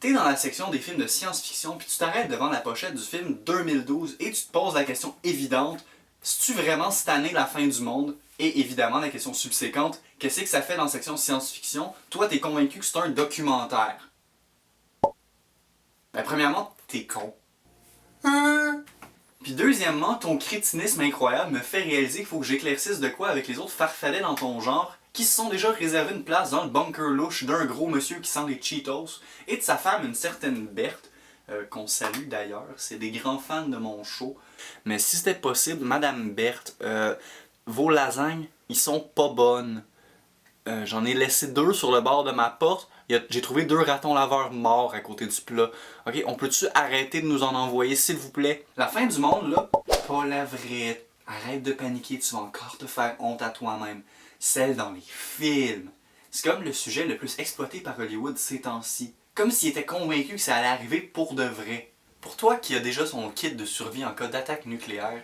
T'es dans la section des films de science-fiction, puis tu t'arrêtes devant la pochette du film 2012 et tu te poses la question évidente, c'est-tu vraiment cette année la fin du monde? Et évidemment, la question subséquente, qu'est-ce que ça fait dans la section science-fiction? Toi, t'es convaincu que c'est un documentaire. Ben, premièrement, t'es con. Puis deuxièmement, ton crétinisme incroyable me fait réaliser qu'il faut que j'éclaircisse de quoi avec les autres farfadets dans ton genre qui se sont déjà réservé une place dans le bunker louche d'un gros monsieur qui sent les Cheetos et de sa femme, une certaine Berthe, qu'on salue d'ailleurs, c'est des grands fans de mon show. Mais si c'était possible, Madame Berthe, vos lasagnes, ils sont pas bonnes. J'en ai laissé 2 sur le bord de ma porte. J'ai trouvé 2 ratons laveurs morts à côté du plat. Ok, on peut-tu arrêter de nous en envoyer, s'il vous plaît? La fin du monde, là, pas la vraie. Arrête de paniquer, tu vas encore te faire honte à toi-même. Celle dans les films. C'est comme le sujet le plus exploité par Hollywood ces temps-ci. Comme s'il était convaincu que ça allait arriver pour de vrai. Pour toi qui a déjà son kit de survie en cas d'attaque nucléaire,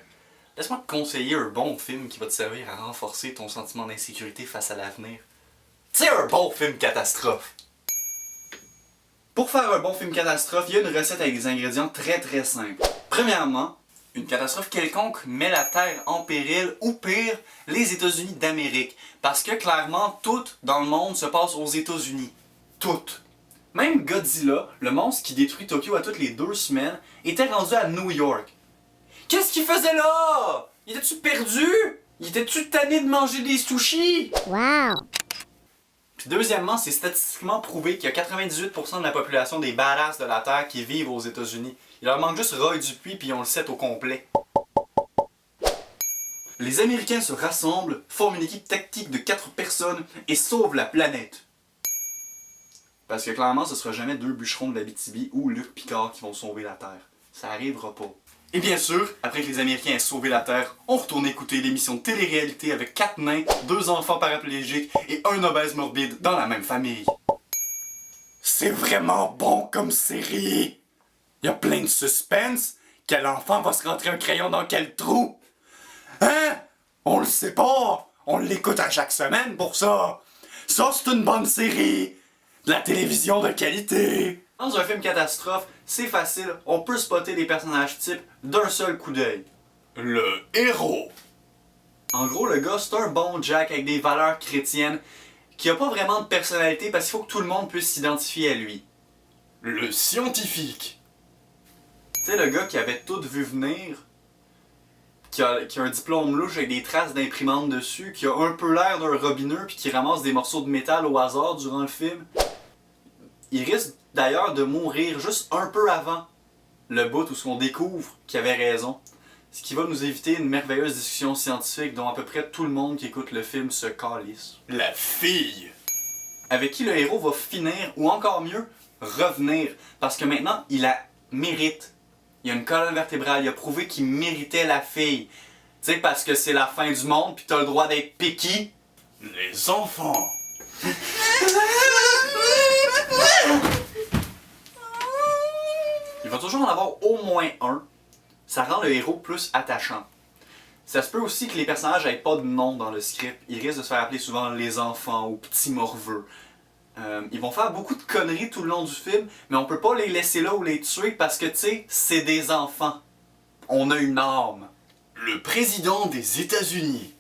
laisse-moi te conseiller un bon film qui va te servir à renforcer ton sentiment d'insécurité face à l'avenir. C'est un bon film catastrophe! Pour faire un bon film catastrophe, il y a une recette avec des ingrédients très simples. Premièrement, une catastrophe quelconque met la Terre en péril, ou pire, les États-Unis d'Amérique. Parce que clairement, tout dans le monde se passe aux États-Unis. Tout. Même Godzilla, le monstre qui détruit Tokyo à toutes les 2 semaines, était rendu à New York. Qu'est-ce qu'il faisait là? Il était-tu perdu? Il était-tu tanné de manger des sushis? Wow! Puis deuxièmement, c'est statistiquement prouvé qu'il y a 98% de la population des badass de la Terre qui vivent aux États-Unis. Il leur manque juste Roy Dupuis puis on le sait au complet. Les Américains se rassemblent, forment une équipe tactique de 4 personnes et sauvent la planète. Parce que clairement, ce sera jamais 2 bûcherons de l'Abitibi ou Luc Picard qui vont sauver la Terre. Ça arrivera pas. Et bien sûr, après que les Américains aient sauvé la Terre, on retourne écouter l'émission de télé-réalité avec 4 nains, 2 enfants paraplégiques et un obèse morbide dans la même famille. C'est vraiment bon comme série! Y a plein de suspense. Quel enfant va se rentrer un crayon dans quel trou? Hein? On le sait pas! On l'écoute à chaque semaine pour ça! Ça, c'est une bonne série! De la télévision de qualité! Dans un film catastrophe, c'est facile, on peut spotter les personnages types d'un seul coup d'œil. Le héros! En gros, le gars, c'est un bon Jack avec des valeurs chrétiennes qui a pas vraiment de personnalité parce qu'il faut que tout le monde puisse s'identifier à lui. Le scientifique! Tu sais, le gars qui avait tout vu venir, qui a un diplôme louche avec des traces d'imprimante dessus, qui a un peu l'air d'un robineux puis qui ramasse des morceaux de métal au hasard durant le film. Il risque d'ailleurs de mourir juste un peu avant le bout où on découvre qu'il avait raison. Ce qui va nous éviter une merveilleuse discussion scientifique dont à peu près tout le monde qui écoute le film se calisse. La fille! Avec qui le héros va finir, ou encore mieux, revenir. Parce que maintenant, il la mérite. Il a une colonne vertébrale, il a prouvé qu'il méritait la fille. Tu sais, parce que c'est la fin du monde, pis t'as le droit d'être picky. Les enfants! Il va toujours en avoir au moins un. Ça rend le héros plus attachant. Ça se peut aussi que les personnages n'aient pas de nom dans le script. Ils risquent de se faire appeler souvent les enfants ou petits morveux. Ils vont faire beaucoup de conneries tout le long du film, mais on peut pas les laisser là ou les tuer parce que, tu sais, c'est des enfants. On a une âme. Le président des États-Unis.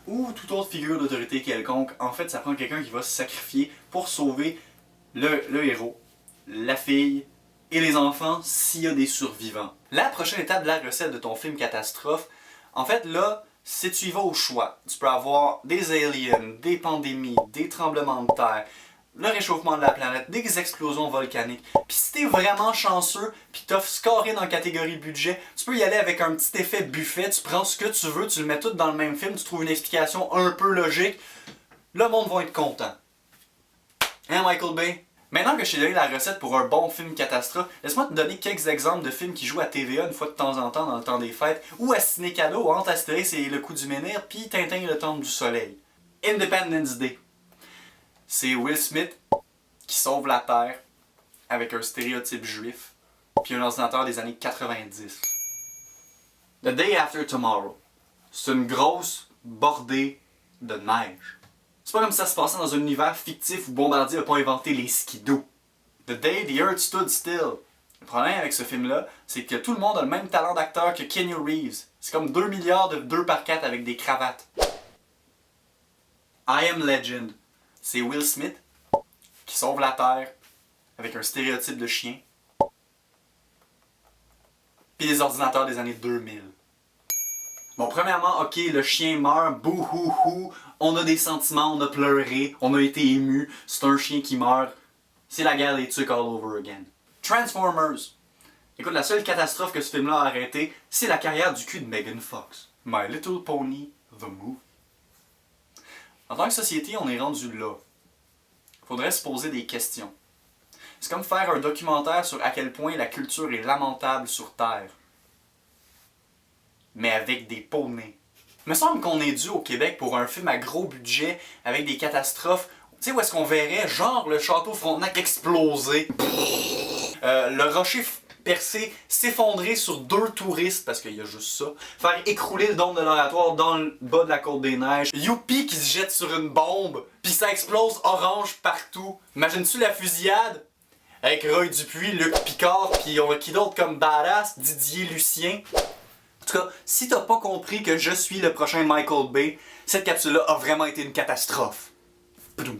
Ou toute autre figure d'autorité quelconque. En fait, ça prend quelqu'un qui va se sacrifier pour sauver le héros, la fille et les enfants s'il y a des survivants. La prochaine étape de la recette de ton film catastrophe, en fait là, si tu y vas au choix, tu peux avoir des aliens, des pandémies, des tremblements de terre, le réchauffement de la planète, des explosions volcaniques. Puis si t'es vraiment chanceux, puis t'as scoré dans la catégorie budget, tu peux y aller avec un petit effet buffet, tu prends ce que tu veux, tu le mets tout dans le même film, tu trouves une explication un peu logique, le monde va être content. Hein Michael Bay? Maintenant que je t'ai donné la recette pour un bon film catastrophe, laisse-moi te donner quelques exemples de films qui jouent à TVA une fois de temps en temps dans le temps des fêtes, ou à Ciné Cadeau entre Astérix et Le Coup du Menhir, puis Tintin et le Temple du Soleil. Independence Day. C'est Will Smith qui sauve la Terre avec un stéréotype juif, puis un ordinateur des années 90. The Day After Tomorrow. C'est une grosse bordée de neige. C'est pas comme si ça se passait dans un univers fictif où Bombardier n'a pas inventé les skidoo. The Day the Earth Stood Still. Le problème avec ce film-là, c'est que tout le monde a le même talent d'acteur que Keanu Reeves. C'est comme 2 milliards de 2x4 avec des cravates. I Am Legend. C'est Will Smith qui sauve la Terre avec un stéréotype de chien. Puis les ordinateurs des années 2000. Bon, premièrement, ok, le chien meurt, bouhouhou, on a des sentiments, on a pleuré, on a été ému, c'est un chien qui meurt. C'est la guerre des tucs all over again. Transformers. Écoute, la seule catastrophe que ce film-là a arrêté, c'est la carrière du cul de Megan Fox. My Little Pony, The Movie. En tant que société, on est rendu là. Faudrait se poser des questions. C'est comme faire un documentaire sur à quel point la culture est lamentable sur Terre. Mais avec des poneys. Il me semble qu'on est dû au Québec pour un film à gros budget, avec des catastrophes. Tu sais où est-ce qu'on verrait, genre le château Frontenac exploser, le rocher percé s'effondrer sur 2 touristes, parce qu'il y a juste ça, faire écrouler le dôme de l'oratoire dans le bas de la côte des neiges, Youpi qui se jette sur une bombe, puis ça explose orange partout. Imagines-tu la fusillade? Avec Roy Dupuis, Luc Picard, puis qui d'autre comme badass, Didier Lucien. En tout cas, si t'as pas compris que je suis le prochain Michael Bay, cette capsule-là a vraiment été une catastrophe. Pdoum.